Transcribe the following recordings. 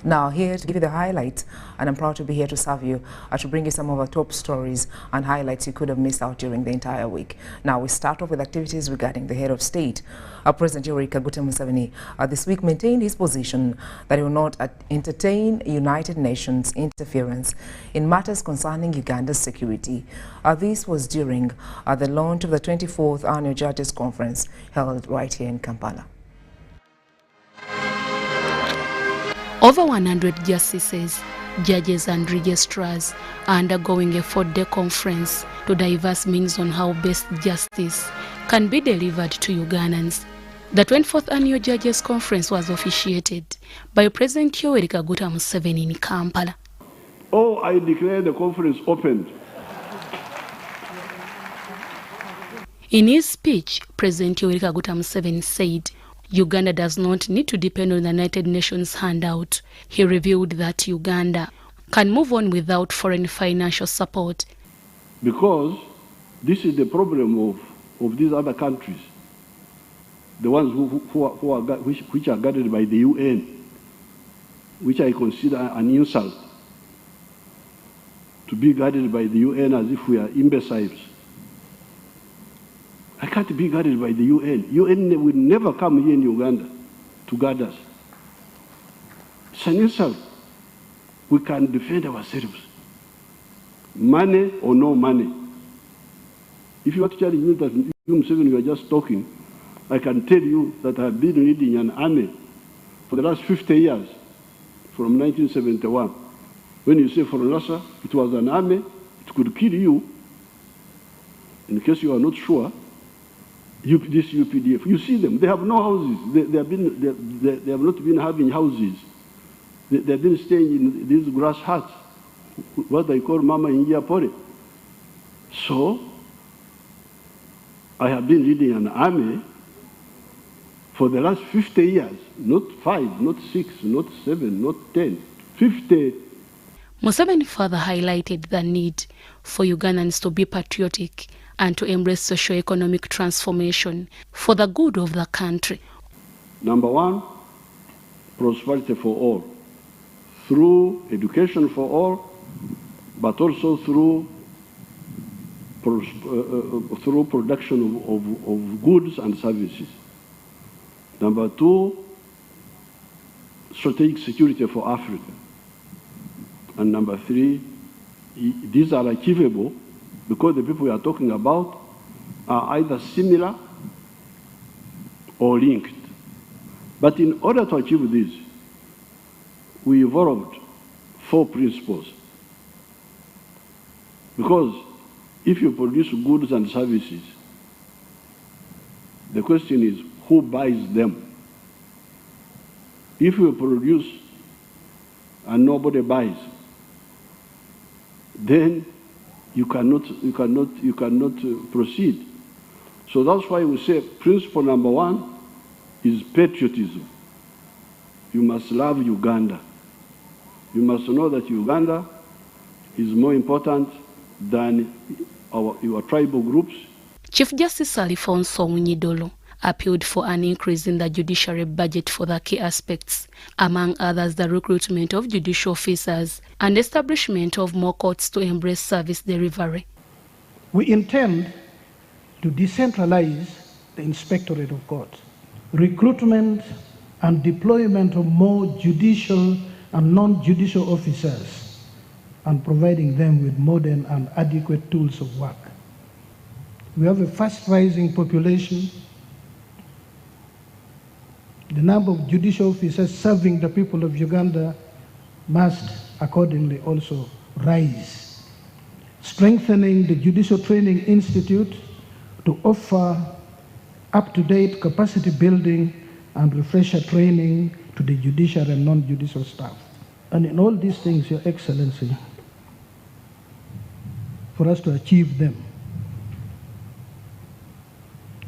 Now here to give you the highlights, and I'm proud to be here to serve you, to bring you some of our top stories and highlights you could have missed out during the entire week. Now we start off with activities regarding the head of state. President Yoweri Kaguta Museveni this week maintained his position that he will not entertain United Nations interference in matters concerning Uganda's security. This was during the launch of the 24th Annual Judges Conference held right here in Kampala. Over 100 justices, judges and registrars are undergoing a 4-day conference to diverse means on how best justice can be delivered to Ugandans. The 24th Annual Judges Conference was officiated by President Yoweri Kaguta Museveni in Kampala. I declare the conference opened. In his speech, President Yoweri Kaguta Museveni said Uganda does not need to depend on the United Nations handout. He revealed that Uganda can move on without foreign financial support. Because this is the problem of these other countries, the ones which are guarded by the UN, which I consider an insult, to be guarded by the UN as if we are imbeciles. I can't be guarded by the UN. UN will never come here in Uganda to guard us. It's an insult. We can defend ourselves. Money or no money. If you are telling me that you Museveni were just talking, I can tell you that I have been leading an army for the last 50 years, from 1971. When you say for Lassa, it was an army, it could kill you. In case you are not sure, this UPDF, you see them, they have no houses. They have not been having houses. They have been staying in these grass huts, what they call Mama India Pore. So, I have been leading an army for the last 50 years, not 5, not 6, not 7, not 10, 50. Museveni further highlighted the need for Ugandans to be patriotic and to embrace socio-economic transformation for the good of the country. Number one, prosperity for all, through education for all, but also through production of goods and services. Number two, strategic security for Africa. And number three, these are achievable because the people we are talking about are either similar or linked. But in order to achieve this, we evolved 4 principles. Because if you produce goods and services, the question is who buys them? If you produce and nobody buys, then you cannot proceed. So that's why we say principle number 1 is patriotism. You must love Uganda. You must know that Uganda is more important than your tribal groups. Chief Justice Alfonso Munyidolo appealed for an increase in the judiciary budget for the key aspects, among others the recruitment of judicial officers and establishment of more courts to embrace service delivery. We intend to decentralize the Inspectorate of Courts, recruitment and deployment of more judicial and non-judicial officers, and providing them with modern and adequate tools of work. We have a fast-rising population. The number of judicial officers serving the people of Uganda must accordingly also rise. Strengthening the Judicial Training Institute to offer up-to-date capacity building and refresher training to the judicial and non-judicial staff. And in all these things, Your Excellency, for us to achieve them,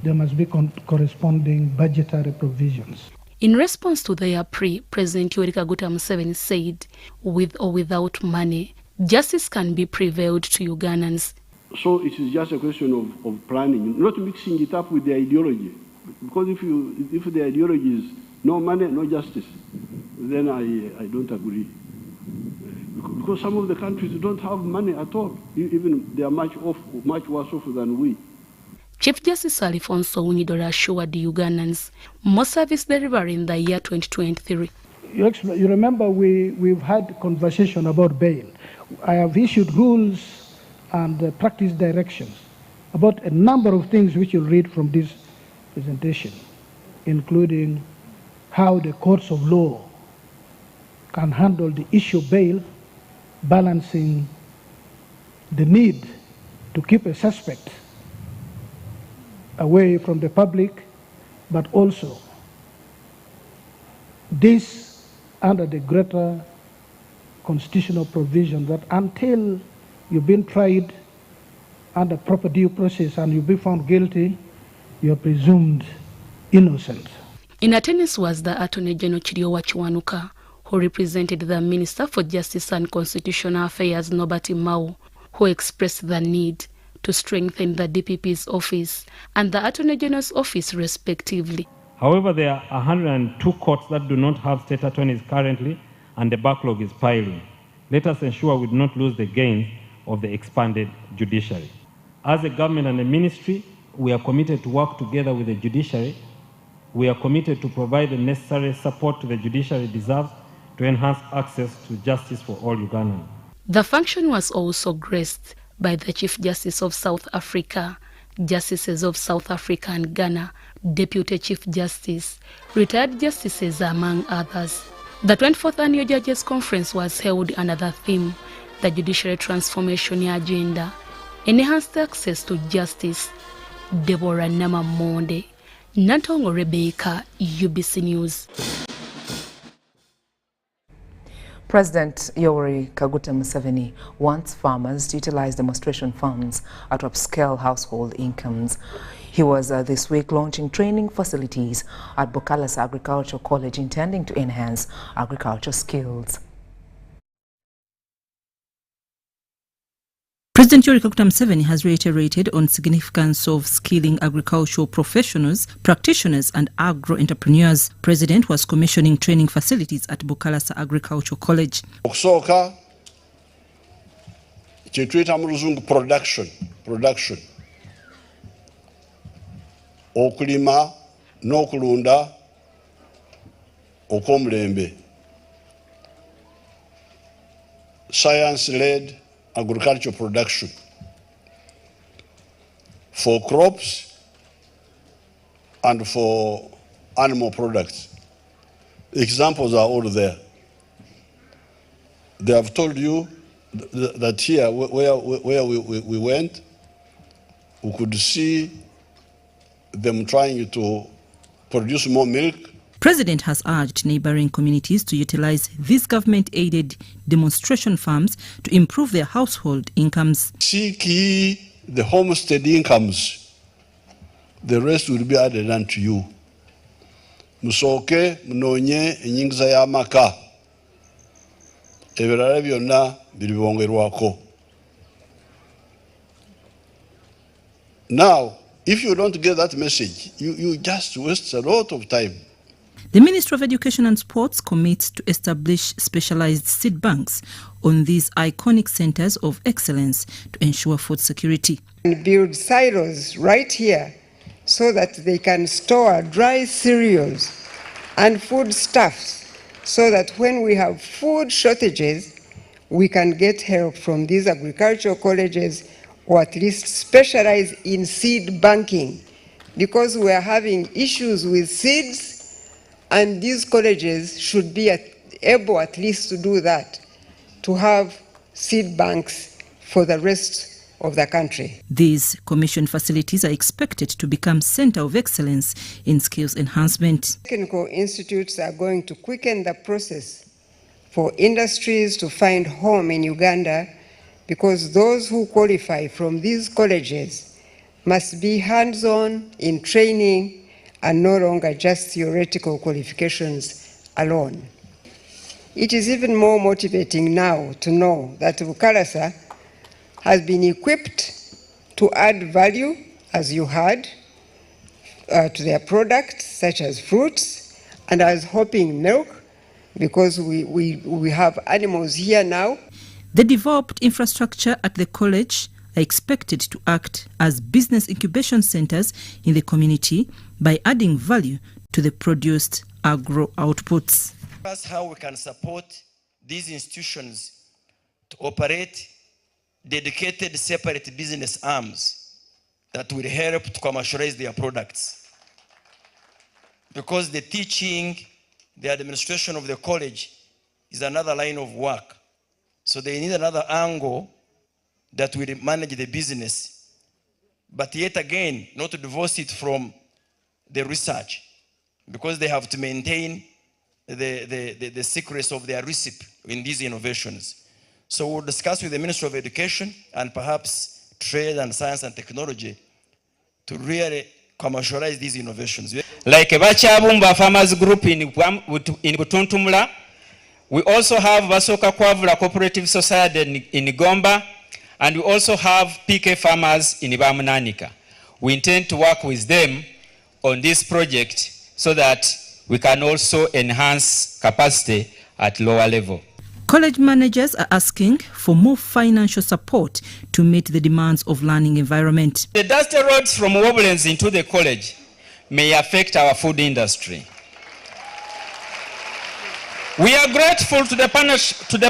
there must be corresponding budgetary provisions. In response to their plea, President Yoweri Kaguta Museveni said, with or without money, justice can be prevailed to Ugandans. So it is just a question of planning, not mixing it up with the ideology. Because if the ideology No money, no justice. Then I don't agree. Because some of the countries don't have money at all. Even they are much worse off than we. Chief Justice Alfonso Unidora assured the Ugandans more service delivery in the year 2023. You remember we've had conversation about bail. I have issued rules and practice directions about a number of things which you'll read from this presentation, including how the courts of law can handle the issue of bail, balancing the need to keep a suspect away from the public, but also this under the greater constitutional provision that until you've been tried under proper due process and you've been found guilty, you are presumed innocent. In attendance was the Attorney General Chiriowa Chiwanuka, who represented the Minister for Justice and Constitutional Affairs, Norbert Mao, who expressed the need to strengthen the DPP's office and the Attorney General's office respectively. However, there are 102 courts that do not have state attorneys currently, and the backlog is piling. Let us ensure we do not lose the gains of the expanded judiciary. As a government and a ministry, we are committed to work together with the judiciary. We are committed to provide the necessary support to the judiciary deserves to enhance access to justice for all Ugandans. The function was also graced by the Chief Justice of South Africa, Justices of South Africa and Ghana, Deputy Chief Justice, retired justices among others. The 24th Annual Judges Conference was held under the theme, the Judiciary Transformation Agenda, Enhanced Access to Justice. Deborah Namamonde, Natongo Rebecca, UBC News. President Yoweri Kaguta Museveni wants farmers to utilize demonstration funds to upscale household incomes. He was this week launching training facilities at Bukalasa Agricultural College intending to enhance agriculture skills. President Yoweri Kaguta Museveni has reiterated on significance of skilling agricultural professionals, practitioners and agro-entrepreneurs. President was commissioning training facilities at Bukalasa Agricultural College. Okusooka kye tuyita mu luzungu production okulima n'okulunda okw'omulembe, science-led agricultural production for crops and for animal products. Examples are all there. They have told you that here where we went, we could see them trying to produce more milk. President has urged neighboring communities to utilize these government-aided demonstration farms to improve their household incomes. Seek ye the homestead incomes, the rest will be added unto you. Musoke munonye enyingiza y'amaka, ebirala byonna biribongerwako. Now, if you don't get that message, you just waste a lot of time. The Ministry of Education and Sports commits to establish specialized seed banks on these iconic centers of excellence to ensure food security. And build silos right here so that they can store dry cereals and foodstuffs so that when we have food shortages, we can get help from these agricultural colleges or at least specialize in seed banking, because we are having issues with seeds. And these colleges should be able at least to do that, to have seed banks for the rest of the country. These commissioned facilities are expected to become center of excellence in skills enhancement. Technical institutes are going to quicken the process for industries to find home in Uganda, because those who qualify from these colleges must be hands-on in training and no longer just theoretical qualifications alone. It is even more motivating now to know that Bukalasa has been equipped to add value, as you heard, to their products such as fruits And I was hoping milk, because we have animals here now. The developed infrastructure at the college are expected to act as business incubation centers in the community by adding value to the produced agro outputs. That's how we can support these institutions to operate dedicated separate business arms that will help to commercialize their products. Because the teaching, the administration of the college is another line of work. So they need another angle that will manage the business, but yet again, not to divorce it from the research, because they have to maintain the secrets of their recipe in these innovations. So we'll discuss with the Ministry of Education and perhaps Trade and Science and Technology to really commercialize these innovations. Like Bachabumba Farmers Group in Butuntumula, we also have Basoka Kwavula Cooperative Society in Gomba, and we also have PK Farmers in Bamunanika. We intend to work with them on this project so that we can also enhance capacity at lower level. College managers are asking for more financial support to meet the demands of learning environment. The dusty roads from Wobblens into the college may affect our food industry. We are grateful to the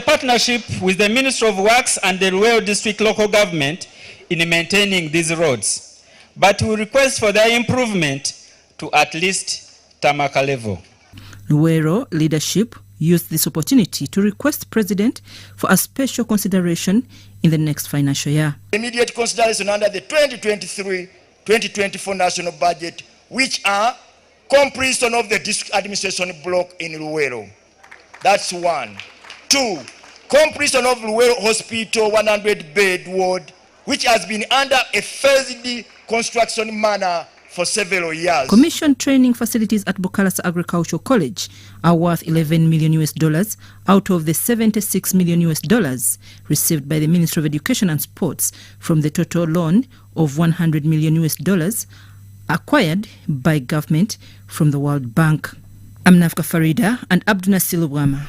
partnership with the Ministry of Works and the Luweero District Local Government in maintaining these roads, but we request for their improvement to at least Tamaka level. Luweero leadership used this opportunity to request President for a special consideration in the next financial year. Immediate consideration under the 2023-2024 national budget, which are completion of the district administration block in Luweero. That's one. Two, completion of Luweero Hospital 100-bed ward, which has been under a phased construction manner for several years. Commission training facilities at Bukalasa Agricultural College are worth $11 million out of the $76 million received by the Ministry of Education and Sports from the total loan of $100 million acquired by government from the World Bank. I'm Nafka Farida and Abdunassil Wama.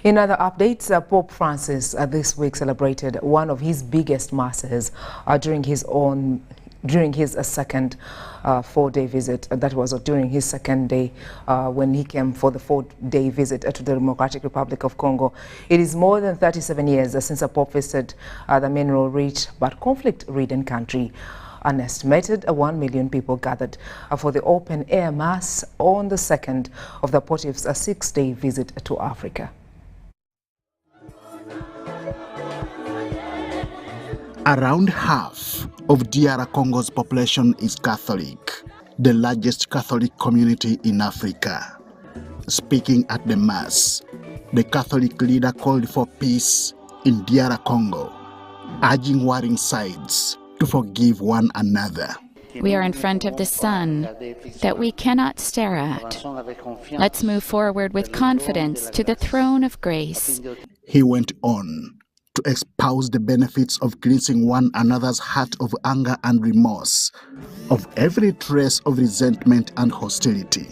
In other updates, Pope Francis this week celebrated one of his biggest masses during his second 4-day visit. That was during his second day when he came for the 4-day visit to the Democratic Republic of Congo. It is more than 37 years since a Pope visited the mineral-rich but conflict-ridden country. An estimated 1 million people gathered for the open-air mass on the second of the Pontiff's 6-day visit to Africa. Around half of DR Congo's population is Catholic, the largest Catholic community in Africa. Speaking at the Mass, the Catholic leader called for peace in DR Congo, urging warring sides to forgive one another. We are in front of the sun that we cannot stare at. Let's move forward with confidence to the throne of grace. He went on to espouse the benefits of cleansing one another's heart of anger and remorse, of every trace of resentment and hostility.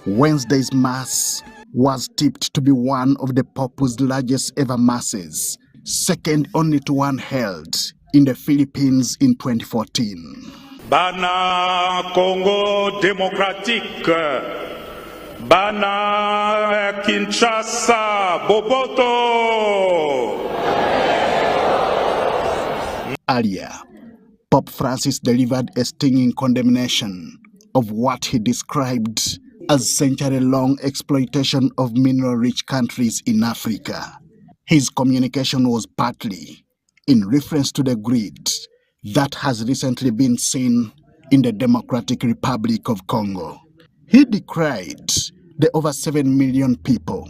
Wednesday's Mass was tipped to be one of the Pope's largest ever masses, second only to one held in the Philippines in 2014. Bana Congo Democratique, Bana Kinshasa, Boboto. Earlier, Pope Francis delivered a stinging condemnation of what he described as century-long exploitation of mineral-rich countries in Africa. His communication was partly in reference to the greed that has recently been seen in the Democratic Republic of Congo. He decried the over 7 million people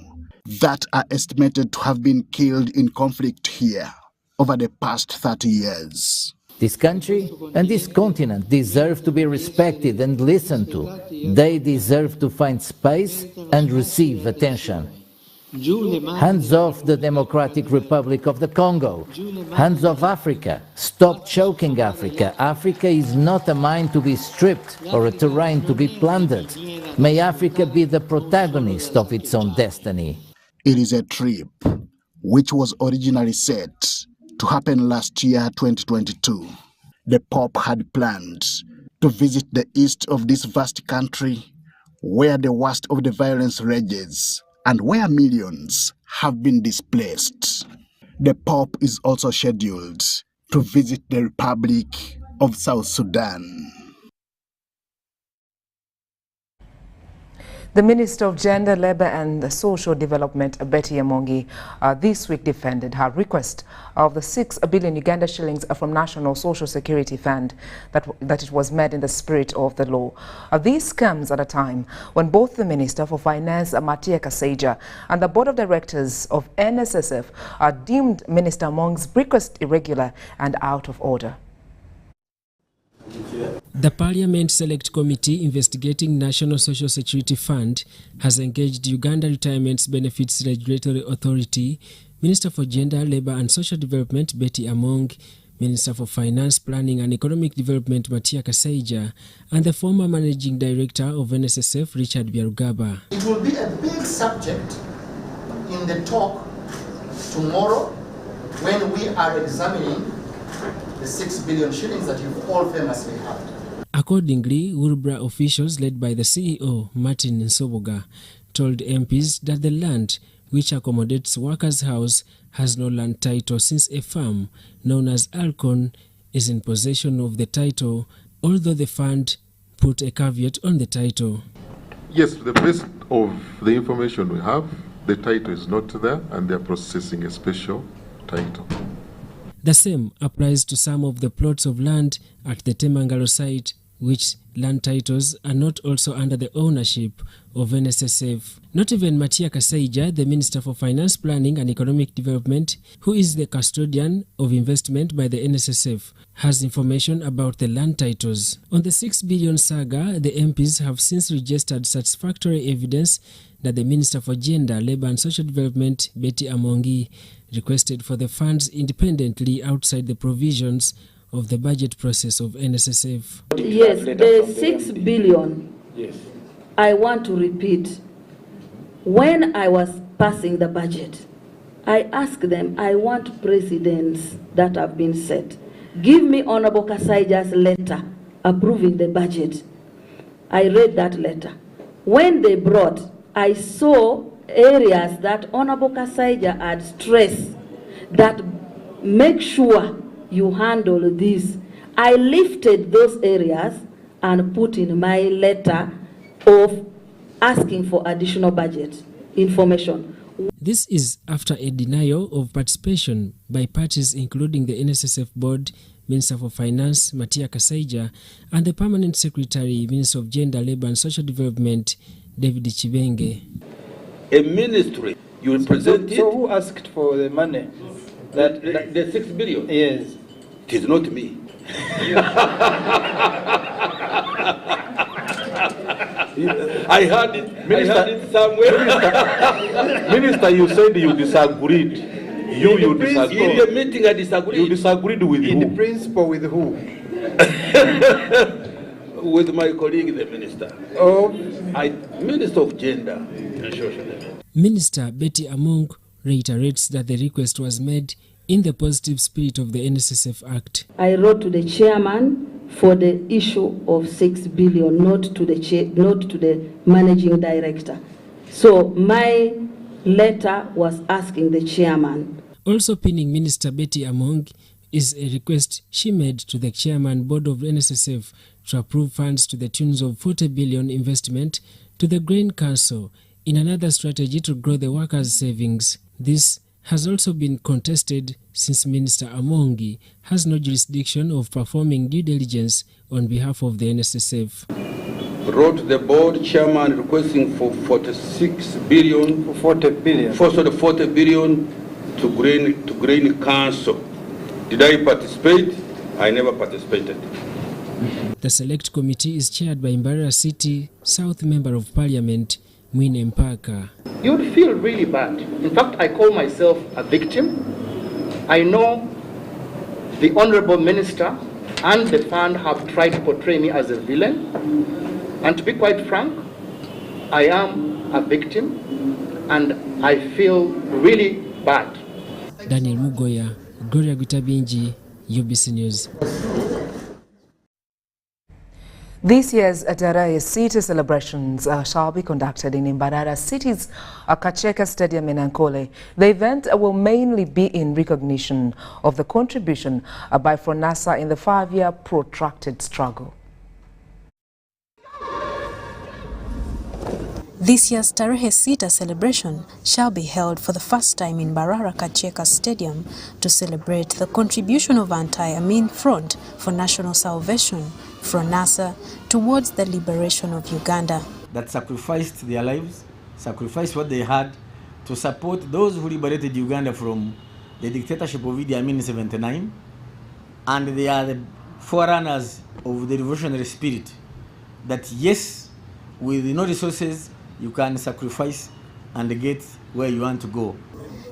that are estimated to have been killed in conflict here over the past 30 years. This country and this continent deserve to be respected and listened to. They deserve to find space and receive attention. Hands off the Democratic Republic of the Congo. Hands off Africa. Stop choking Africa. Africa is not a mine to be stripped or a terrain to be plundered. May Africa be the protagonist of its own destiny. It is a trip which was originally set to happen last year, 2022. The Pope had planned to visit the east of this vast country where the worst of the violence rages and where millions have been displaced. The Pope is also scheduled to visit the Republic of South Sudan. The Minister of Gender, Labour and Social Development, Betty Amongi, this week defended her request of the 6 billion Uganda shillings from National Social Security Fund that it was made in the spirit of the law. This comes at a time when both the Minister for Finance, Matia Kasaija, and the Board of Directors of NSSF deemed Minister Amongi's request irregular and out of order. The Parliament Select Committee investigating National Social Security Fund has engaged Uganda Retirement Benefits Regulatory Authority, Minister for Gender, Labour and Social Development Betty Amongi, Minister for Finance, Planning and Economic Development Matia Kasaija, and the former Managing Director of NSSF Richard Byarugaba. It will be a big subject in the talk tomorrow when we are examining the 6 billion shillings that you've all famously had. Accordingly, Wilbur officials led by the CEO, Martin Nsoboga, told MPs that the land which accommodates Workers' House has no land title since a farm known as Alcon is in possession of the title, although the fund put a caveat on the title. Yes, to the best of the information we have, the title is not there and they are processing a special title. The same applies to some of the plots of land at the Temangalo site, which land titles are not also under the ownership of NSSF. Not even Matia Kasaija, the Minister for Finance, Planning and Economic Development, who is the custodian of investment by the NSSF, has information about the land titles. On the 6 billion saga, the MPs have since registered satisfactory evidence that the Minister for Gender, Labour and Social Development, Betty Amongi, requested for the funds independently outside the provisions of the budget process of NSSF. Yes, the 6 billion, yes. I want to repeat. When I was passing the budget, I asked them, I want precedents that have been set. Give me Honorable Kasaija's letter approving the budget. I read that letter. When they brought, I saw areas that Honorable Kasaija had stressed that make sure you handle this. I lifted those areas and put in my letter of asking for additional budget information. This is after a denial of participation by parties including the NSSF board, Minister for Finance, Matia Kasaija, and the Permanent Secretary, Minister of Gender, Labour and Social Development, David Chibenge. A ministry, you represent it. So who asked for the money? The 6 billion? Yes. It is not me. I heard it. Minister, I heard it somewhere. Minister, you said you disagreed. You disagreed. In the meeting, I disagreed. You disagreed with who? In principle, with who? With my colleague, the minister. Oh, Minister of Gender and Social Development. Minister Betty Amongi reiterates that the request was made in the positive spirit of the NSSF Act. I wrote to the chairman for the issue of 6 billion, not to the managing director. So my letter was asking the chairman. Also pinning Minister Betty Amongi is a request she made to the chairman board of NSSF to approve funds to the tunes of 40 billion investment to the Grain Council in another strategy to grow the workers' savings. This has also been contested since Minister Amongi has no jurisdiction of performing due diligence on behalf of the NSSF. Wrote the board chairman requesting for 46 billion, 40 billion, 40 billion to Grain Council. Did I participate? I never participated. The select committee is chaired by Mbarara City South Member of Parliament Mwine Mpaka. You'd feel really bad. In fact, I call myself a victim. I know the Honorable Minister and the fund have tried to portray me as a villain. And to be quite frank, I am a victim and I feel really bad. Daniel Mugoya, Gloria Gutabinji, UBC News. This year's Tarehe Sita celebrations shall be conducted in Mbarara City's Kacheka Stadium in Ankole. The event will mainly be in recognition of the contribution by FRONASA in the 5-year protracted struggle. This year's Tarehe Sita celebration shall be held for the first time in Mbarara Kacheka Stadium to celebrate the contribution of Anti-Amin Front for National Salvation, FRONASA, towards the liberation of Uganda. That sacrificed their lives, sacrificed what they had to support those who liberated Uganda from the dictatorship of Idi Amin in 1979, and they are the forerunners of the revolutionary spirit. That yes, with no resources, you can sacrifice and get where you want to go.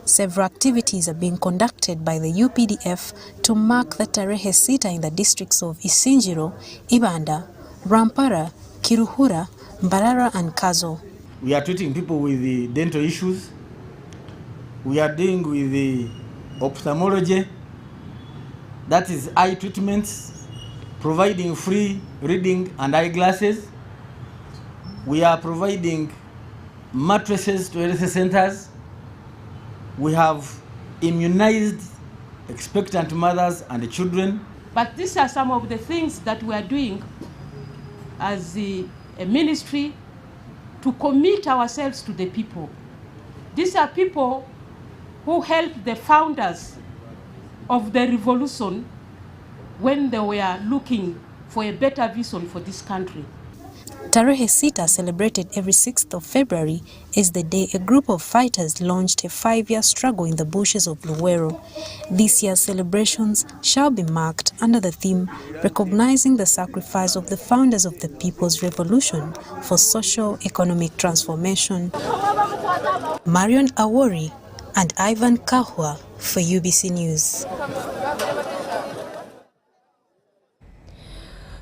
Several activities are being conducted by the UPDF to mark the Tarehe Sita in the districts of Isinjiro, Ibanda, Rampara, Kiruhura, Mbarara and Kazo. We are treating people with the dental issues. We are dealing with the ophthalmology, that is eye treatments, providing free reading and eyeglasses. We are providing mattresses to health centers. We have immunized expectant mothers and children. But these are some of the things that we are doing as a ministry to commit ourselves to the people. These are people who helped the founders of the revolution when they were looking for a better vision for this country. Tarehe Sita, celebrated every 6th of February, is the day a group of fighters launched a 5-year struggle in the bushes of Luwero. This year's celebrations shall be marked under the theme recognizing the sacrifice of the founders of the People's Revolution for socio-economic transformation. Marion Awori and Ivan Kahwa for UBC News.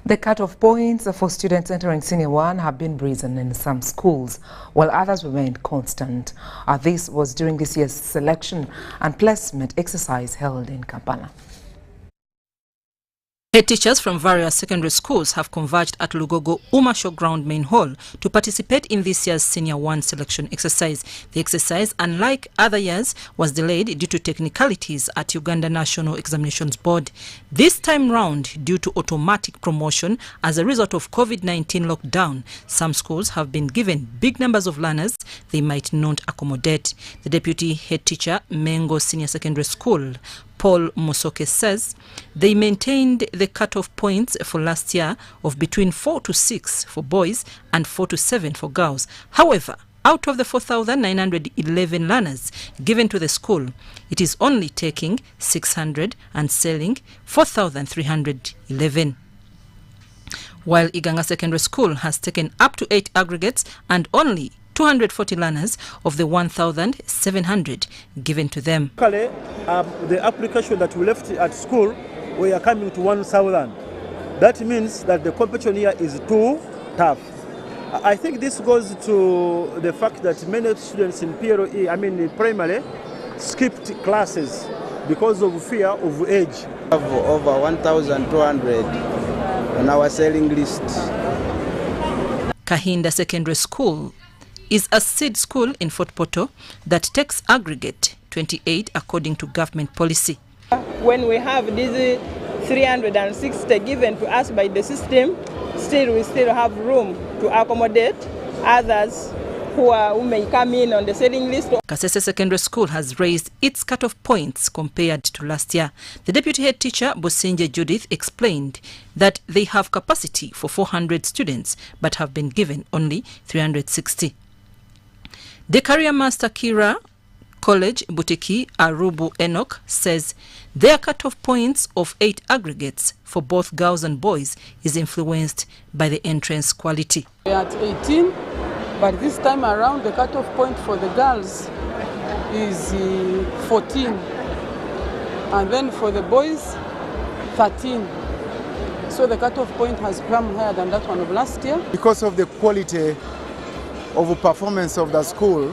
The cut-off points for students entering Senior 1 have been risen in some schools, while others remained constant. This was during this year's selection and placement exercise held in Kampala. Head teachers from various secondary schools have converged at Lugogo Umasho Ground Main Hall to participate in this year's Senior 1 selection exercise. The exercise, unlike other years, was delayed due to technicalities at Uganda National Examinations Board. This time round, due to automatic promotion as a result of COVID-19 lockdown, some schools have been given big numbers of learners they might not accommodate. The deputy head teacher, Mengo Senior Secondary School, Paul Musoke, says they maintained the cut-off points for last year of between 4 to 6 for boys and 4 to 7 for girls. However, out of the 4,911 learners given to the school, it is only taking 600 and selling 4,311. While Iganga Secondary School has taken up to 8 aggregates and only 240 learners of the 1,700 given to them. The application that we left at school, we are coming to 1,000. That means that the competition here is too tough. I think this goes to the fact that many students in PLE, in primary, skipped classes because of fear of age. We have over 1,200 on our selling list. Kahinda Secondary School is a seed school in Fort Portal that takes aggregate 28 according to government policy. When we have these 360 given to us by the system, we still have room to accommodate others who may come in on the selling list. Kasese Secondary School has raised its cut-off points compared to last year. The deputy head teacher, Bosinje Judith, explained that they have capacity for 400 students but have been given only 360. The career master Kira College Butiki Arubu Enoch says their cut-off points of 8 aggregates for both girls and boys is influenced by the entrance quality. We are at 18, But this time around, the cutoff point for the girls is 14. And then for the boys, 13. So the cutoff point has come higher than that one of last year. Because of the quality of performance of the school,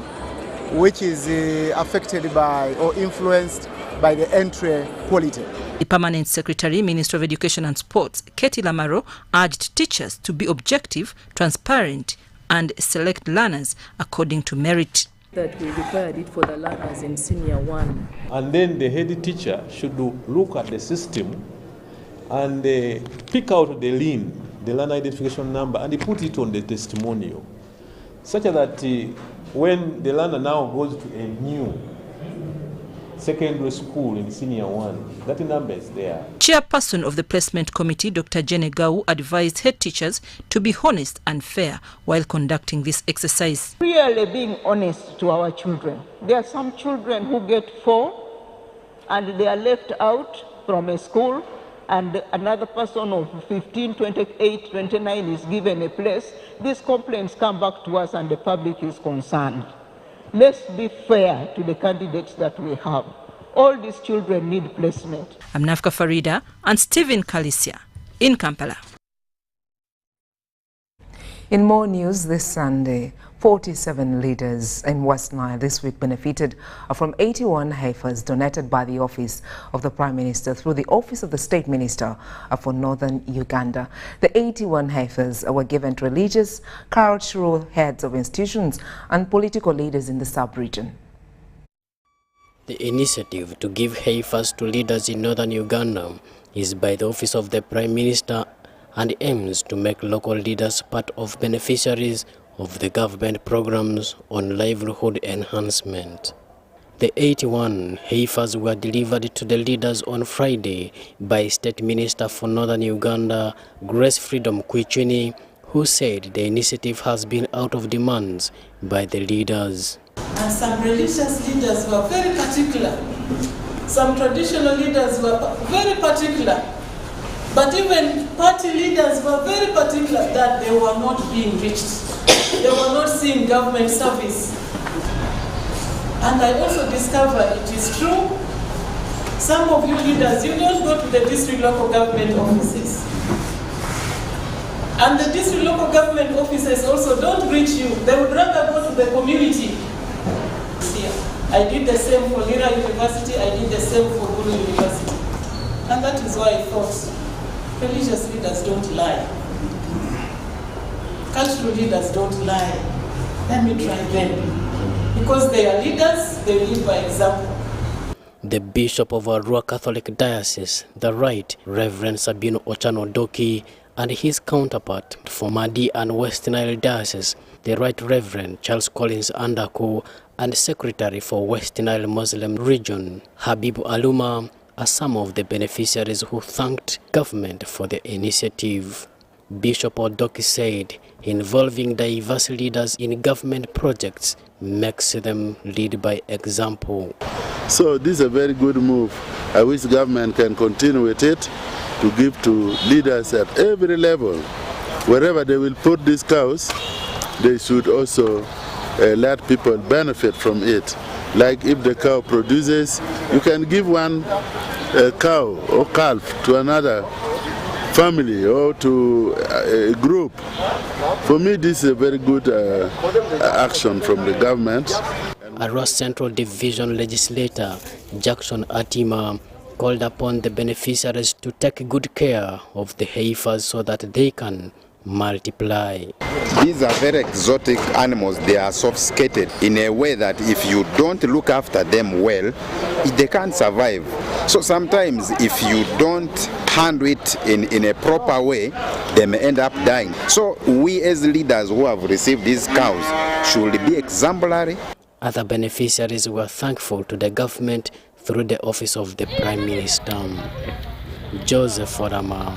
which is affected by or influenced by the entry quality. The Permanent Secretary, Minister of Education and Sports, Katie Lamaro, urged teachers to be objective, transparent, and select learners according to merit. That we required it for the learners in senior 1. And then the head teacher should look at the system and pick out the LIN, the learner identification number, and put it on the testimonial, such that when the learner now goes to a new secondary school in senior 1, that number is there. Chairperson of the Placement Committee, Dr. Jene Gau, advised head teachers to be honest and fair while conducting this exercise. Really being honest to our children. There are some children who get 4 and they are left out from a school, and another person of 15, 28, 29 is given a place. These complaints come back to us and the public is concerned. Let's be fair to the candidates that we have. All these children need placement. I'm Nafka Farida and Stephen Kalisia in Kampala. In more news this Sunday, 47 leaders in West Nile this week benefited from 81 heifers donated by the Office of the Prime Minister through the Office of the State Minister for Northern Uganda. The 81 heifers were given to religious, cultural heads of institutions and political leaders in the sub-region. The initiative to give heifers to leaders in Northern Uganda is by the Office of the Prime Minister and aims to make local leaders part of beneficiaries of the government programs on livelihood enhancement. The 81 heifers were delivered to the leaders on Friday by State Minister for Northern Uganda, Grace Freedom Kwichuni, who said the initiative has been out of demands by the leaders. And some religious leaders were very particular. Some traditional leaders were very particular. But even party leaders were very particular that they were not being reached. They were not seeing government service. And I also discovered it is true. Some of you leaders, you don't go to the district local government offices. And the district local government offices also don't reach you. They would rather go to the community. I did the same for Lira University, I did the same for Guru University. And that is why I thought religious leaders don't lie. Cultural leaders don't lie. Let me try them. Because they are leaders, they lead by example. The Bishop of Arua Catholic Diocese, the Right Reverend Sabino Ochano Doki, and his counterpart for Madi and West Nile Diocese, the Right Reverend Charles Collins Andaku, and Secretary for West Nile Muslim Region, Habib Aluma, are some of the beneficiaries who thanked government for the initiative. Bishop Odoki said involving diverse leaders in government projects makes them lead by example. So this is a very good move. I wish government can continue with it to give to leaders at every level. Wherever they will put these cows, they should also let people benefit from it. Like if the cow produces, you can give one cow or calf to another family or to a group. For me, this is a very good action from the government. Arua Central Division legislator Jackson Atima called upon the beneficiaries to take good care of the heifers so that they can multiply. These are very exotic animals. They are sophisticated in a way that if you don't look after them well, they can't survive. So sometimes if you don't handle it in a proper way, they may end up dying. So we as leaders who have received these cows should be exemplary. Other beneficiaries were thankful to the government through the Office of the Prime Minister. Joseph Forama,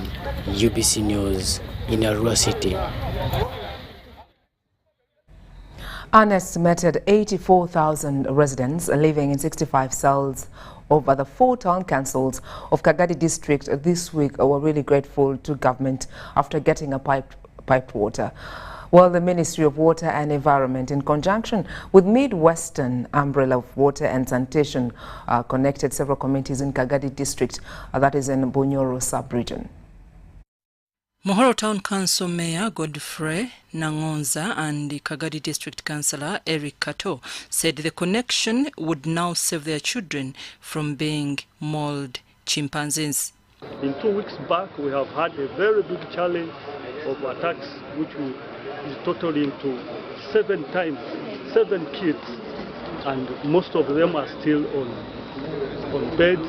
UBC News, in Arua City. An estimated 84,000 residents living in 65 cells over the 4 town councils of Kagadi district this week were really grateful to government after getting a piped water. Well, the Ministry of Water and Environment, in conjunction with Midwestern Umbrella of Water and Sanitation, connected several communities in Kagadi district, that is in Bunyoro sub-region. Mohoro Town Council Mayor Godfrey Nangonza and the Kagadi District Councillor Eric Kato said the connection would now save their children from being mauled chimpanzees. In 2 weeks back, we have had a very big challenge of attacks, which is totaling to 7 kids, and most of them are still on beds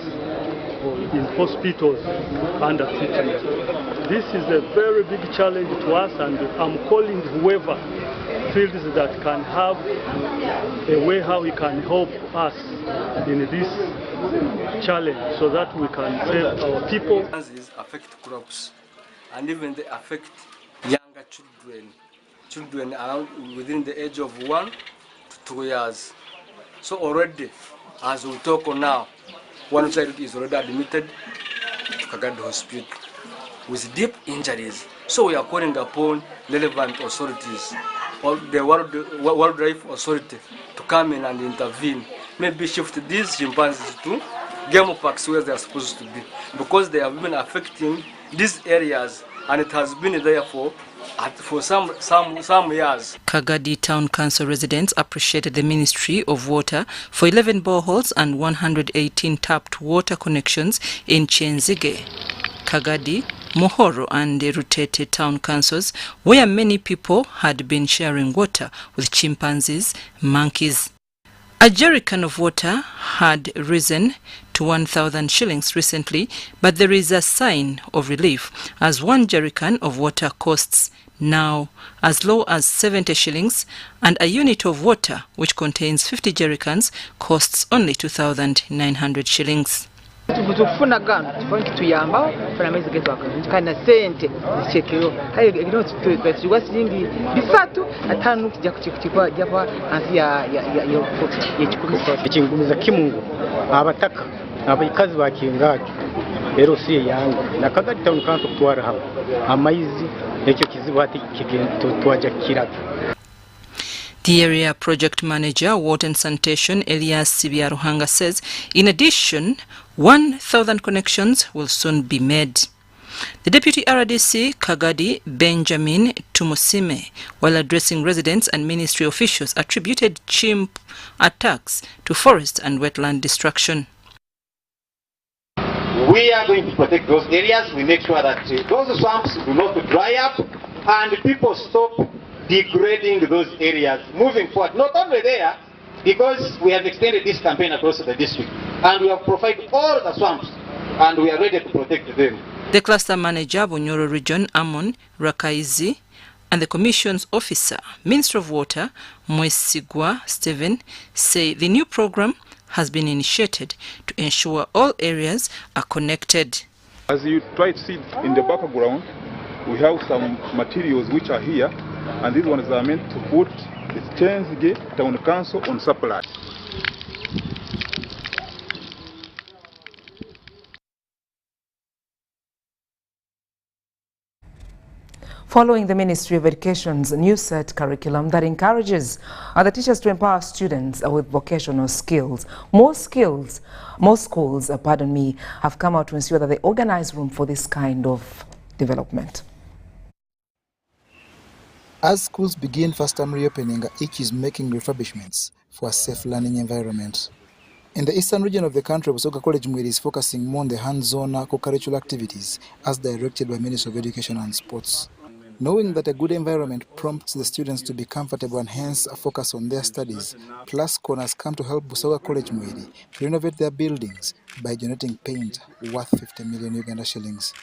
or in hospitals under treatment. This is a very big challenge to us, and I'm calling whoever feels that can have a way how he can help us in this challenge so that we can save our people. Affect crops, and even they affect younger children around within the age of 1 to 2 years. So already, as we talk now, one child is already admitted to Kagadi Hospital with deep injuries. So we are calling upon relevant authorities, or the Wildlife Authority, to come in and intervene. Maybe shift these chimpanzees to game parks where they are supposed to be, because they have been affecting these areas, and it has been there for some years. Kagadi Town Council residents appreciated the Ministry of Water for 11 boreholes and 118 tapped water connections in Chenzige, Kagadi, Mohoro and the Rutete town councils, where many people had been sharing water with chimpanzees, monkeys. A jerrycan of water had risen to 1,000 shillings recently, but there is a sign of relief as 1 jerrycan of water costs now as low as 70 shillings, and a unit of water which contains 50 jerrycans costs only 2,900 shillings. Kufuna gano chifoni kituyamba funa mezi getu akana sente chekero hayo gino tutwa shilingi 3 kijya kuchikwa japa hansi ya chikumi ikingumiza kimungu abataka abayikazi bakingaje rero si yangu na Kagadi Town Council twara hawo amaizi ekyo kizibu hati kikintu twaja kiraga. The area project manager, Water and Sanitation, Elias Sibiaruhanga, says, in addition, 1,000 connections will soon be made. The Deputy RDC, Kagadi Benjamin Tumusime, while addressing residents and ministry officials, attributed chimp attacks to forest and wetland destruction. We are going to protect those areas. We make sure that those swamps do not dry up and people stop degrading those areas moving forward. Not only there, because we have extended this campaign across the district and we have provided all the swamps and we are ready to protect them. The cluster manager, Bunyoro Region, Amon Rakaizi, and the Commission's officer, Minister of Water, Mwesigwa Stephen, say the new program has been initiated to ensure all areas are connected. As you try to see in the background, we have some materials which are here, and these ones are meant to put the Chenzige Town Council on supply. Following the Ministry of Education's new set curriculum that encourages the teachers to empower students with vocational skills, most schools have come out to ensure that they organize room for this kind of development. As schools begin first-term reopening, each is making refurbishments for a safe learning environment. In the eastern region of the country, Busoga College Mwiri is focusing more on the hands-on co-curricular activities as directed by Ministry of Education and Sports. Knowing that a good environment prompts the students to be comfortable and hence focus on their studies, Plascon has come to help Busoga College Mwiri renovate their buildings by donating paint worth 50 million Uganda shillings.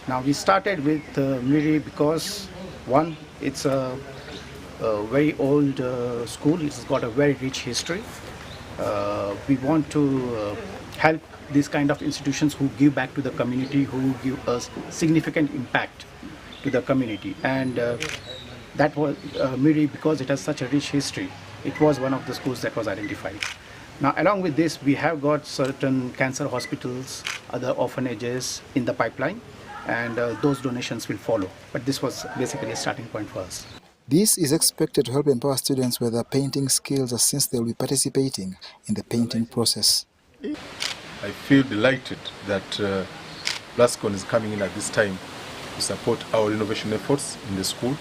Now we started with Mwiri because one, it's a very old school. It's got a very rich history. We want to help these kind of institutions who give back to the community, who give us significant impact to the community. And that was Mwiri, because it has such a rich history, it was one of the schools that was identified. Now, along with this, we have got certain cancer hospitals, other orphanages in the pipeline. and those donations will follow. But this was basically a starting point for us. This is expected to help empower students with their painting skills since they will be participating in the painting process. I feel delighted that Plascon is coming in at this time to support our innovation efforts in the school,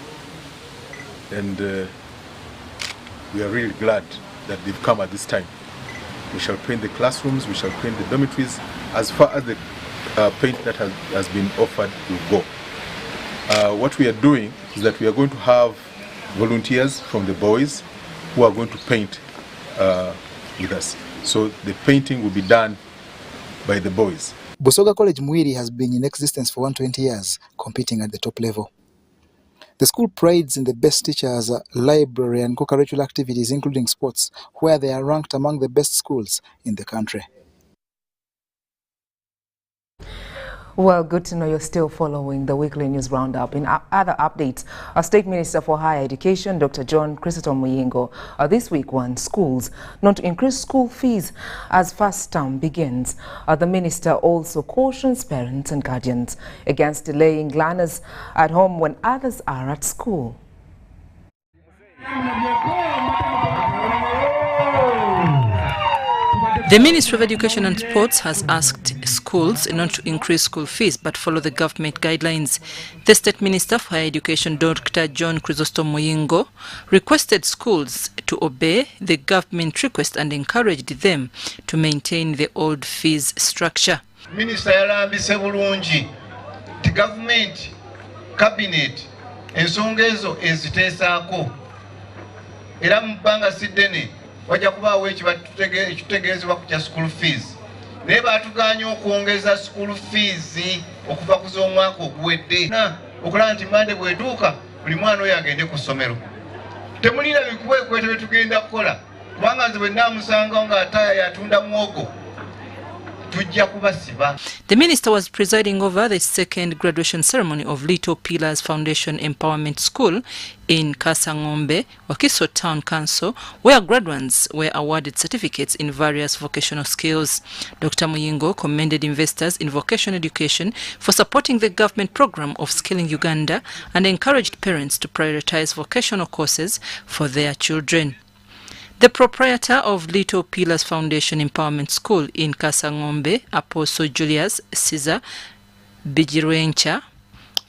and we are really glad that they've come at this time. We shall paint the classrooms, we shall paint the dormitories, as far as the paint that has been offered will go. What we are doing is that we are going to have volunteers from the boys who are going to paint with us. So the painting will be done by the boys. Busoga College Mwiri has been in existence for 120 years, competing at the top level. The school prides in the best teachers, library and co-curricular activities, including sports, where they are ranked among the best schools in the country. Well, good to know you're still following the weekly news roundup. In other updates, our State Minister for Higher Education, Dr. John Chrysostom Muyingo, this week warned schools not to increase school fees as first term begins. The minister also cautions parents and guardians against delaying learners at home when others are at school. The Ministry of Education and Sports has asked schools not to increase school fees but follow the government guidelines. The State Minister for Higher Education, Dr. John Chrysostom Muyingo, requested schools to obey the government request and encouraged them to maintain the old fees structure. Minister yalambise bulungi the government cabinet ensonga ezo eziteesaako era mu bbanga siddene wajja kubaawo ekitegeezebwa ku kya school fees naye baatuganya okwongeza school fees okuva ku z'omwaka oguwedde okulaba nti mande bwetuuka buli mwana oyo agende ku ssomero temulina bikuweekwete bye tugenda kukola kubanga nze bwe nnaamusanga ng'ataaya yatunda muwogo. The minister was presiding over the second graduation ceremony of Little Pillars Foundation Empowerment School in Kasangombe, Wakiso Town Council, where graduates were awarded certificates in various vocational skills. Dr. Muyingo commended investors in vocational education for supporting the government program of Skilling Uganda and encouraged parents to prioritize vocational courses for their children. The proprietor of Little Pillars Foundation Empowerment School in Kasangombe, Apostle Julius Caesar Bijirwencha,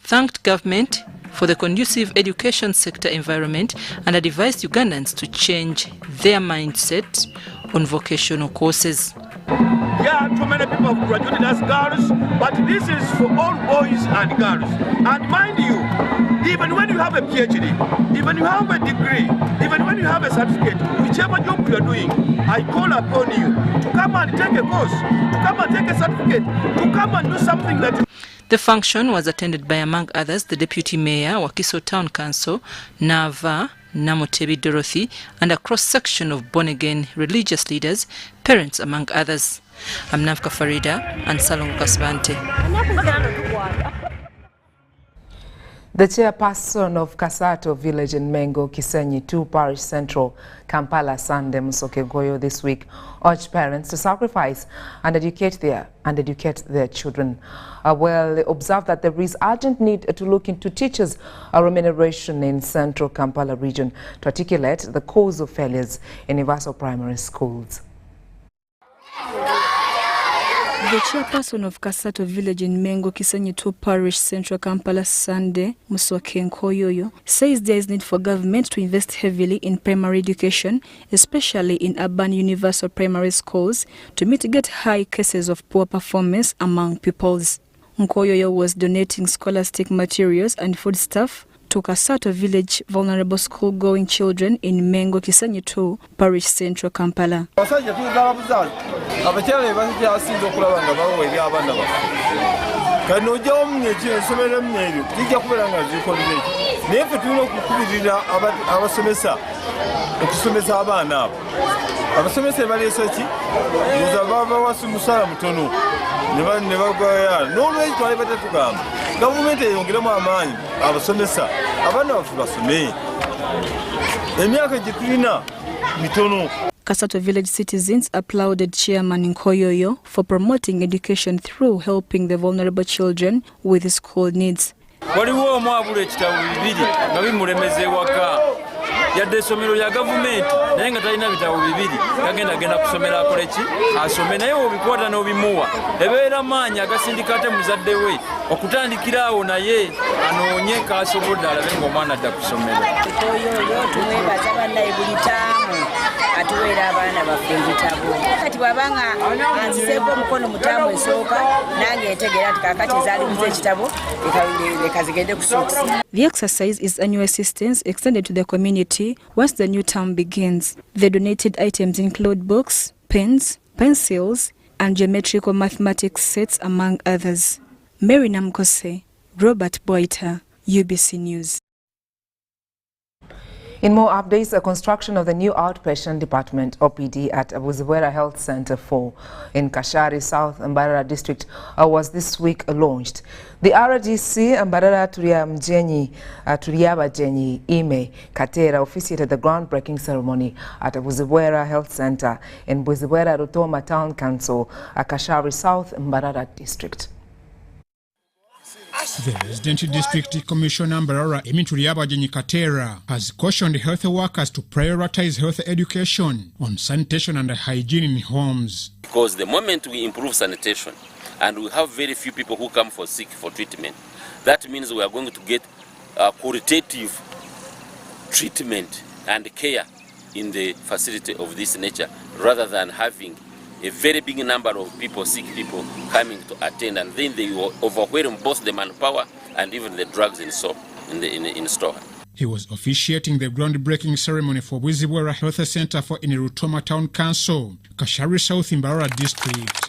thanked government for the conducive education sector environment and advised Ugandans to change their mindset on vocational courses. Yeah, too many people have graduated as girls, but this is for all boys and girls. And mind you, even when you have a PhD, even you have a degree, even when you have a certificate, whichever job you are doing, I call upon you to come and take a course, to come and take a certificate, to come and do something that... The function was attended by, among others, the Deputy Mayor, Wakiso Town Council, Nava Namotebi Dorothy, and a cross-section of born-again religious leaders, parents, among others. I'm Navka Farida and Salong Kasbante. The chairperson of Kasato village in Mengo, Kisenyi 2 Parish Central, Kampala, Sandrah Kahunde this week urged parents to sacrifice and educate their children. Well, they observed that there is urgent need to look into teachers' remuneration in Central Kampala region to articulate the cause of failures in universal primary schools. The chairperson of Kasato village in Mengo, Kisenyi 2 Parish, Central Kampala, Sandrah Kahunde, says there is need for government to invest heavily in primary education, especially in urban universal primary schools, to mitigate high cases of poor performance among pupils. Nkoyoyo was donating scholastic materials and foodstuff to Kasato village vulnerable school-going children in Mengo, Kisenyi 2 Parish, Central Kampala. Kasato village citizens applauded Chairman Nkoyoyo for promoting education through helping the vulnerable children with school needs. Waliwo omwabula ekitabo bibiri nga bimulemeze waka yadde essomero lya gavumenti naye nga talina bitabo bibiri genda kusomera akoleki asome naye obikwata n'obimuwa ebeera maanyi agasindika ate muzadde we okutandikira awo naye anoonye kaasobodde alabe ng'omwana adda kusomero. Oyo tumwebaza bannaye buli taamu atuweera abaana baffe ebitabo kati bw'abanga anziseeko omukono mu taamu esooka nange ntegeera nti kaakati ezaalimuza ekitabo leka zigende kusuukusa. The exercise is annual assistance extended to the community once the new term begins. The donated items include books, pens, pencils, and geometrical mathematics sets, among others. Mary Namkose, Robert Boiter, UBC News. In more updates, the construction of the new outpatient department OPD at Buzibwera Health Center 4 in Kashari South Mbarara district was this week launched. The RDC Mbarara Turiabajenyi Ime Katera officiated the groundbreaking ceremony at Buzibwera Health Center in Buzibwera Rutoma Town Council, Kashari South Mbarara district. The Resident District Commissioner Mbarara Turiabajenyi Katera has cautioned health workers to prioritize health education on sanitation and hygiene in homes. Because the moment we improve sanitation and we have very few people who come for sick for treatment, that means we are going to get qualitative treatment and care in the facility of this nature, rather than having a very big number of people, sick people, coming to attend, and then they will overwhelm both the manpower and even the drugs in store. He was officiating the groundbreaking ceremony for Buzibwera Health Center for in Rutoma Town Council, Kashari South Mbarara District.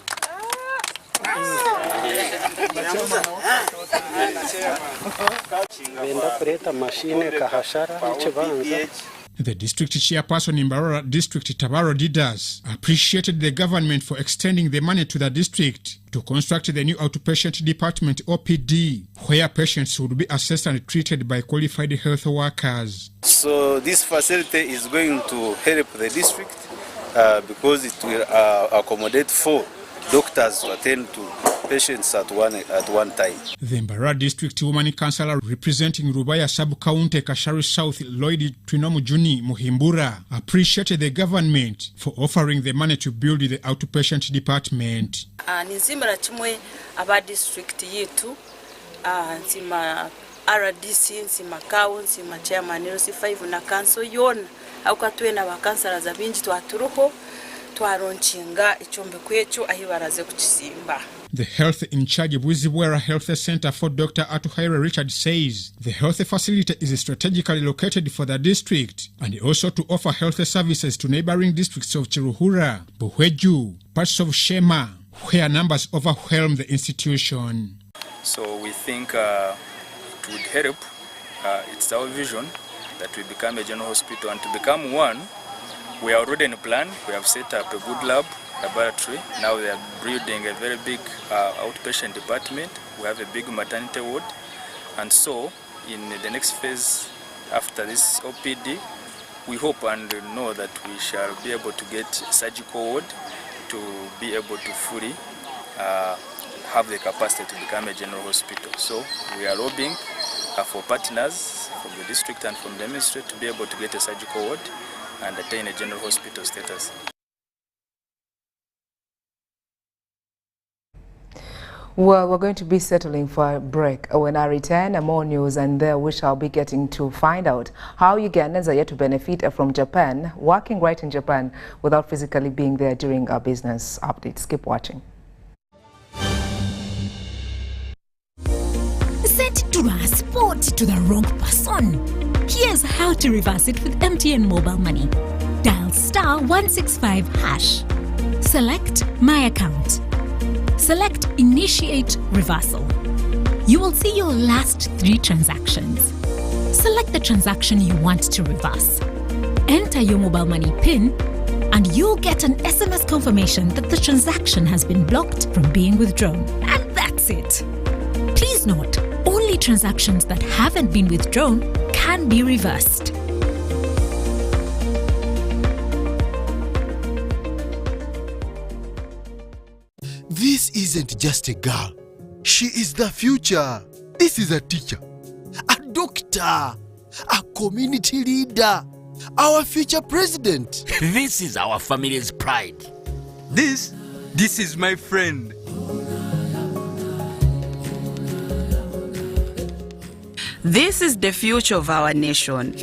The district chairperson in Mbarara District, Tabaro Didas, appreciated the government for extending the money to the district to construct the new outpatient department OPD, where patients would be assessed and treated by qualified health workers. So this facility is going to help the district because it will accommodate 4 doctors to attend to patients at one time. The Mbarara District Woman Councillor representing Rubaya Sub-County Kashari South, Lloyd Twinomujuni Muhimbura, appreciated the government for offering the money to build the outpatient department. Nizimira chimwe aba district yetu nzima RDC nzima kawo nzima chairman LC5 na council yona aukatwena ba councillors abinji twaturuho twaronchinga ichombe kwecho ahibaraze kuchisimba. The health in charge of Buzibwera Health Center for Dr. Atuhaire Richard says the health facility is strategically located for the district and also to offer health services to neighboring districts of Chiruhura, Buhweju, parts of Shema, where numbers overwhelm the institution. So we think it would help. It's our vision that we become a general hospital, and to become one, we are already in a plan. We have set up a good lab, laboratory. Now they are building a very big outpatient department. We have a big maternity ward. And so in the next phase after this OPD, we hope and know that we shall be able to get a surgical ward to be able to fully have the capacity to become a general hospital. So we are lobbying for partners from the district and from the ministry to be able to get a surgical ward and attain a general hospital status. Well, we're going to be settling for a break. When I return, more news, and there we shall be getting to find out how Ugandans are yet to benefit from Japan, working right in Japan without physically being there during our business updates. Keep watching. Sent transport to the wrong person. Here's how to reverse it with MTN Mobile Money. Dial *165#. Select My Account. Select Initiate Reversal. You will see your last 3 transactions. Select the transaction you want to reverse. Enter your mobile money PIN and you'll get an SMS confirmation that the transaction has been blocked from being withdrawn. And that's it. Please note, only transactions that haven't been withdrawn can be reversed. This isn't just a girl. She is the future. This is a teacher, a doctor, a community leader, our future president. This is our family's pride. This is my friend. This is the future of our nation.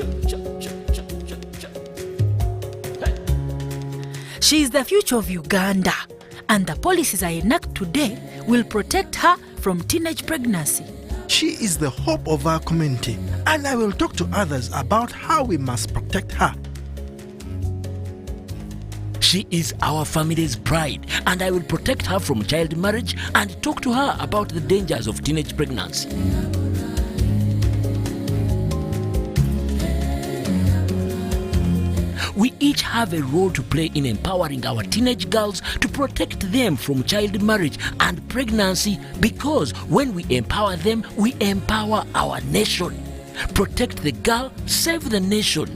She is the future of Uganda, and the policies I enact today will protect her from teenage pregnancy. She is the hope of our community, and I will talk to others about how we must protect her. She is our family's pride, and I will protect her from child marriage and talk to her about the dangers of teenage pregnancy. We each have a role to play in empowering our teenage girls to protect them from child marriage and pregnancy, because when we empower them, we empower our nation. Protect the girl, save the nation.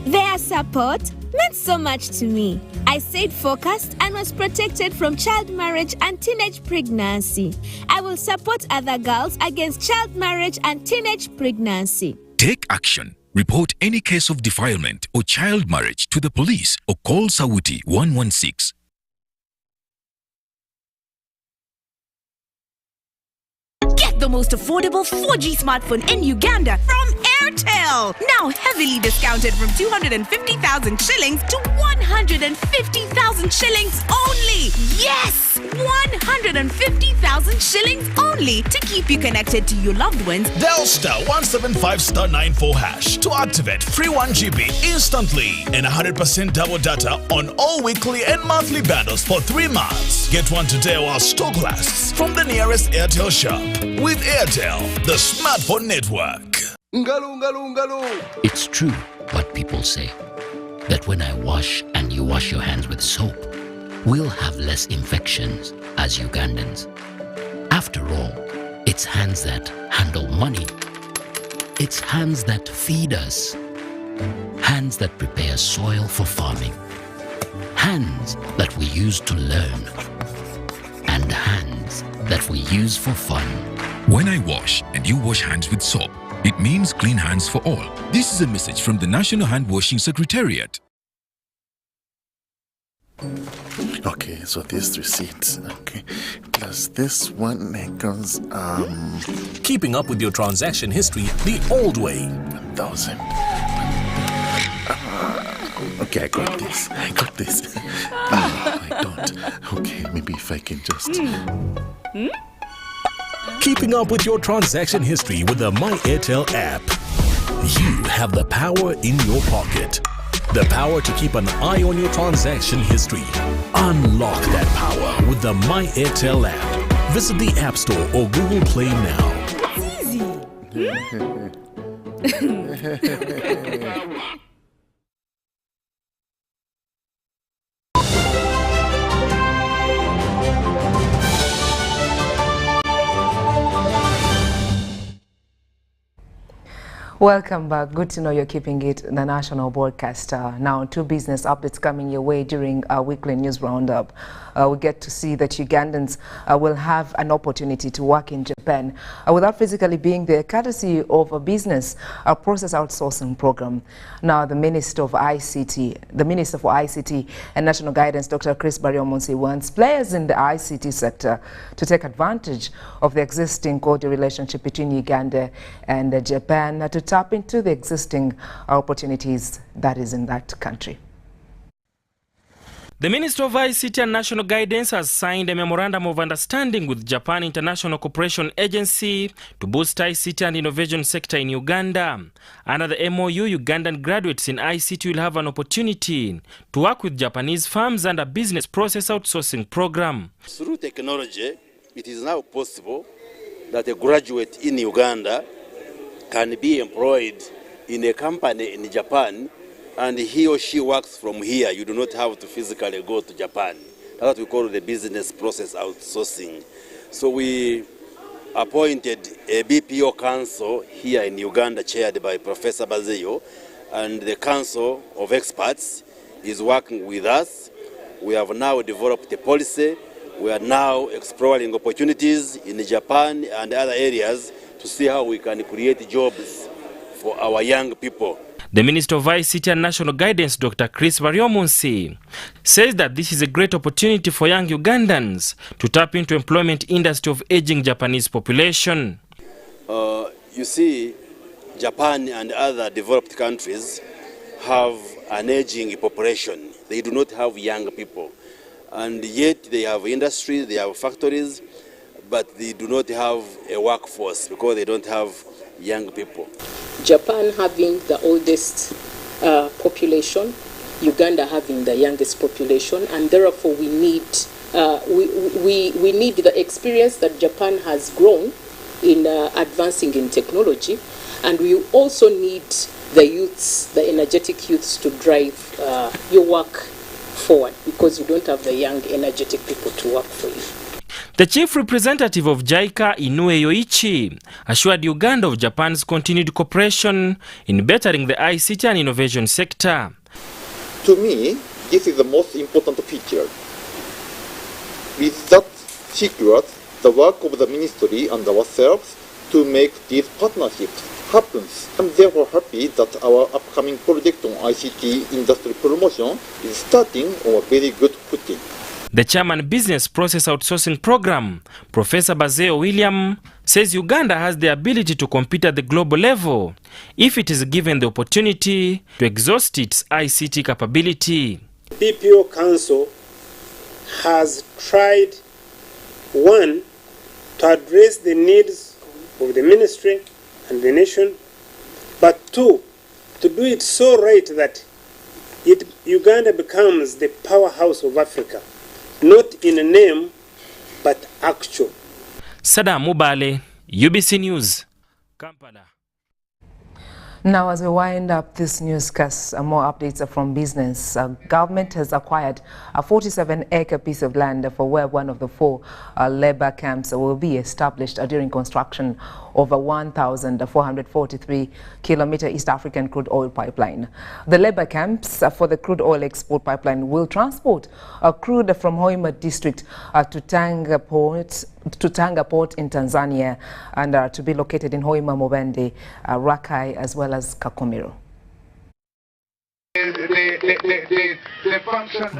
Their support meant so much to me. I stayed focused and was protected from child marriage and teenage pregnancy. I will support other girls against child marriage and teenage pregnancy. Take action. Report any case of defilement or child marriage to the police or call Sauti 116. Get the most affordable 4G smartphone in Uganda from Airtel. Now heavily discounted from 250,000 shillings to 150,000 shillings only. Yes, 150,000 shillings only to keep you connected to your loved ones. Dial *175*94# to activate free 1GB instantly and 100% double data on all weekly and monthly bundles for 3 months. Get one today while stock lasts from the nearest Airtel shop. With Airtel, the smartphone network. It's true what people say, that when I wash and you wash your hands with soap, we'll have less infections as Ugandans. After all, it's hands that handle money. It's hands that feed us. Hands that prepare soil for farming. Hands that we use to learn. And hands that we use for fun. When I wash and you wash hands with soap, it means clean hands for all. This is a message from the National Hand Washing Secretariat. Okay, so this receipt, okay, plus this one equals, Keeping up with your transaction history the old way. 1,000. Okay, I got this. I don't. Okay, maybe if I can just... Keeping up with your transaction history with the My Airtel app. You have the power in your pocket. The power to keep an eye on your transaction history. Unlock that power with the My Airtel app. Visit the App Store or Google Play now. Welcome back. Good to know you're keeping it the national broadcaster. Now, 2 business updates coming your way during our weekly news roundup. We get to see that Ugandans will have an opportunity to work in Japan without physically being there, courtesy of a business process outsourcing program. Now, the Minister for ICT and National Guidance, Dr. Chris Bariomonsi, wants players in the ICT sector to take advantage of the existing cordial relationship between Uganda and Japan to tap into the existing opportunities that is in that country. The Minister of ICT and National Guidance has signed a Memorandum of Understanding with Japan International Cooperation Agency to boost ICT and innovation sector in Uganda. Under the MOU, Ugandan graduates in ICT will have an opportunity to work with Japanese firms under business process outsourcing program. Through technology, it is now possible that a graduate in Uganda can be employed in a company in Japan, and he or she works from here. You do not have to physically go to Japan. That's what we call the business process outsourcing. So we appointed a BPO council here in Uganda, chaired by Professor Bazeyo, and the council of experts is working with us. We have now developed a policy We are now exploring opportunities in Japan and other areas to see how we can create jobs for our young people. The Minister of ICT and National Guidance, Dr. Chris Varyomunsi, says that this is a great opportunity for young Ugandans to tap into employment industry of aging Japanese population. You see, Japan and other developed countries have an aging population. They do not have young people. And yet they have industries, they have factories, but they do not have a workforce because they don't have young people. Japan having the oldest population, Uganda having the youngest population, and therefore we need we need the experience that Japan has grown in advancing in technology, and we also need the youths, the energetic youths, to drive your work forward, because you don't have the young energetic people to work for you. The chief representative of JICA, Inoue Yoichi, assured Uganda of Japan's continued cooperation in bettering the ICT and innovation sector. To me, this is the most important feature. With that secret, the work of the ministry and ourselves to make these partnerships happen. I'm therefore happy that our upcoming project on ICT industry promotion is starting on a very good footing. The chairman Business Process Outsourcing Program, Professor Bazeo William, says Uganda has the ability to compete at the global level if it is given the opportunity to exhaust its ICT capability. BPO Council has tried, one, to address the needs of the ministry and the nation, but two, to do it so right that Uganda becomes the powerhouse of Africa. Not in a name, but actual. Sadam Mubale, UBC News, Kampala. Now, as we wind up this newscast, more updates are from business. Government has acquired a 47-acre piece of land for where one of the 4 labor camps will be established during construction of a 1,443-kilometer East African crude oil pipeline. The labor camps for the crude oil export pipeline will transport crude from Hoima district to Tanga Port in Tanzania, and to be located in Hoima, Mubende, Rakai, as well as Kakomiro.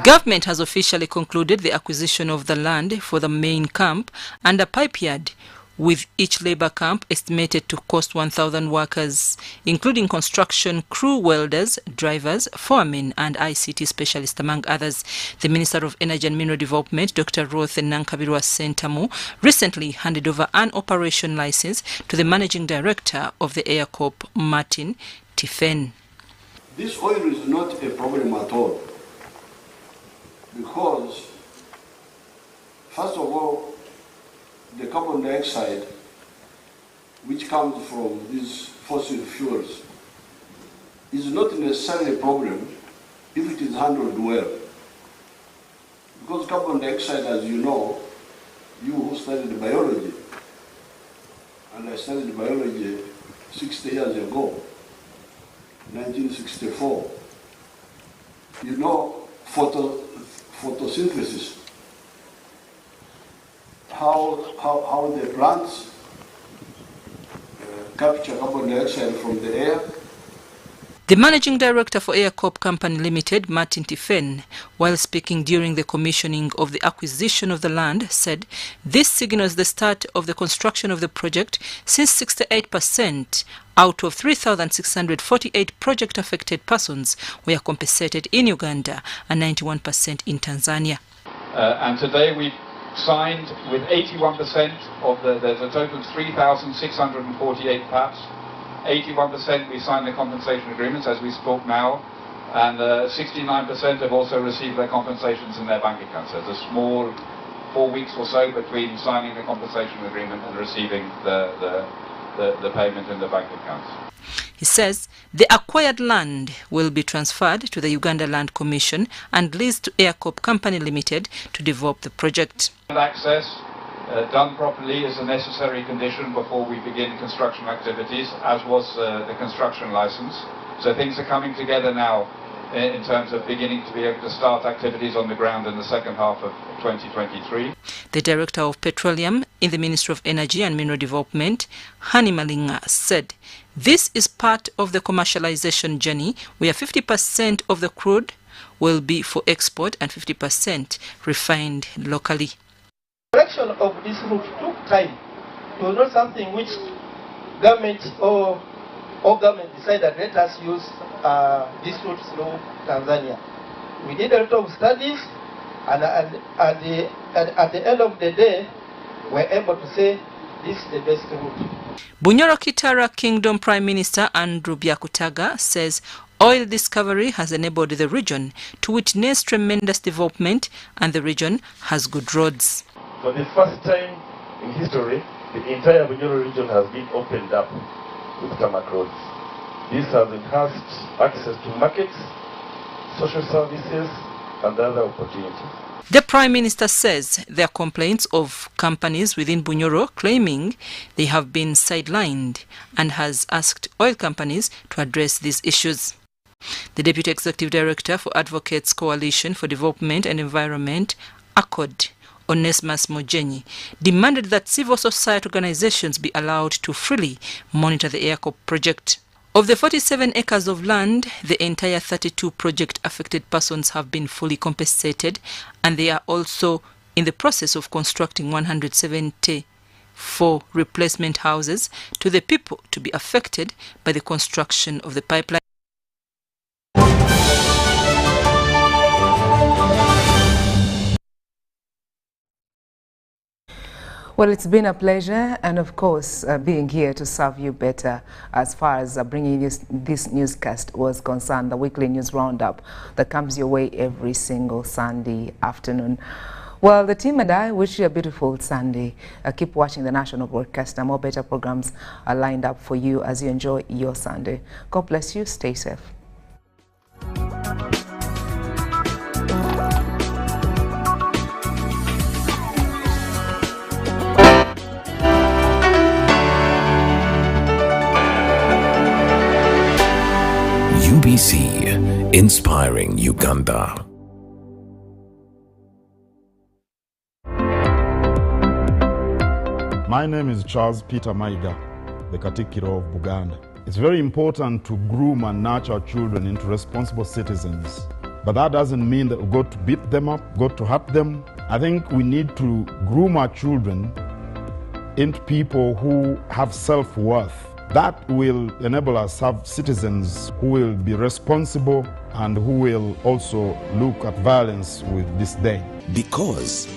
Government has officially concluded the acquisition of the land for the main camp and a pipe yard, with each labor camp estimated to cost 1,000 workers, including construction crew, welders, drivers, foremen and ICT specialists, among others. The Minister of Energy and Mineral Development, Dr. Ruth Nankabirwa Sentamu, recently handed over an operation license to the Managing Director of the Air Corp, Martin Tiffen. This oil is not a problem at all, because, first of all, the carbon dioxide which comes from these fossil fuels is not necessarily a problem if it is handled well. Because carbon dioxide, as you know, you who studied biology, and I studied biology 60 years ago, 1964, you know photosynthesis. How the plants capture carbon dioxide from the air. The Managing Director for Air Corp Company Limited, Martin Tiffen, while speaking during the commissioning of the acquisition of the land, said this signals the start of the construction of the project, since 68% out of 3,648 project-affected persons were compensated in Uganda and 91% in Tanzania. And today we signed with 81% of there's a total of 3,648 PAPs. 81% we signed the compensation agreements as we spoke now, and 69% have also received their compensations in their bank accounts. There's a small 4 weeks or so between signing the compensation agreement and receiving the payment in the bank accounts. He says the acquired land will be transferred to the Uganda Land Commission and leased to Air Corp Company Limited to develop the project. Access done properly is a necessary condition before we begin construction activities, as was the construction license. So things are coming together now in terms of beginning to be able to start activities on the ground in the second half of 2023. The Director of Petroleum in the Ministry of Energy and Mineral Development, Hani Malinga, said this is part of the commercialization journey where 50% of the crude will be for export and 50% refined locally. The selection of this route took time. It was not something which government or government decided let us use this route through Tanzania. We did a lot of studies, and at the end of the day, we're able to say this is the best route. Bunyoro Kitara Kingdom Prime Minister Andrew Byakutaga says oil discovery has enabled the region to witness tremendous development, and the region has good roads. For the first time in history, the entire Bunyoro region has been opened up with tarmac roads. This has enhanced access to markets, social services, and other opportunities. The Prime Minister says there are complaints of companies within Bunyoro claiming they have been sidelined, and has asked oil companies to address these issues. The Deputy Executive Director for Advocates Coalition for Development and Environment, ACOD, Onesmus Mojenyi, demanded that civil society organizations be allowed to freely monitor the EACOP project. Of the 47 acres of land, the entire 32 project-affected persons have been fully compensated, and they are also in the process of constructing 174 replacement houses to the people to be affected by the construction of the pipeline. Well, it's been a pleasure, and of course, being here to serve you better as far as bringing you this newscast was concerned, the weekly news roundup that comes your way every single Sunday afternoon. Well, the team and I wish you a beautiful Sunday. Keep watching the national broadcast, and more better programs are lined up for you as you enjoy your Sunday. God bless you. Stay safe. UBC, inspiring Uganda. My name is Charles Peter Maiga, the Katikiro of Buganda. It's very important to groom and nurture children into responsible citizens. But that doesn't mean that we've got to beat them up, got to hurt them. I think we need to groom our children into people who have self-worth. That will enable us to have citizens who will be responsible and who will also look at violence with disdain. Because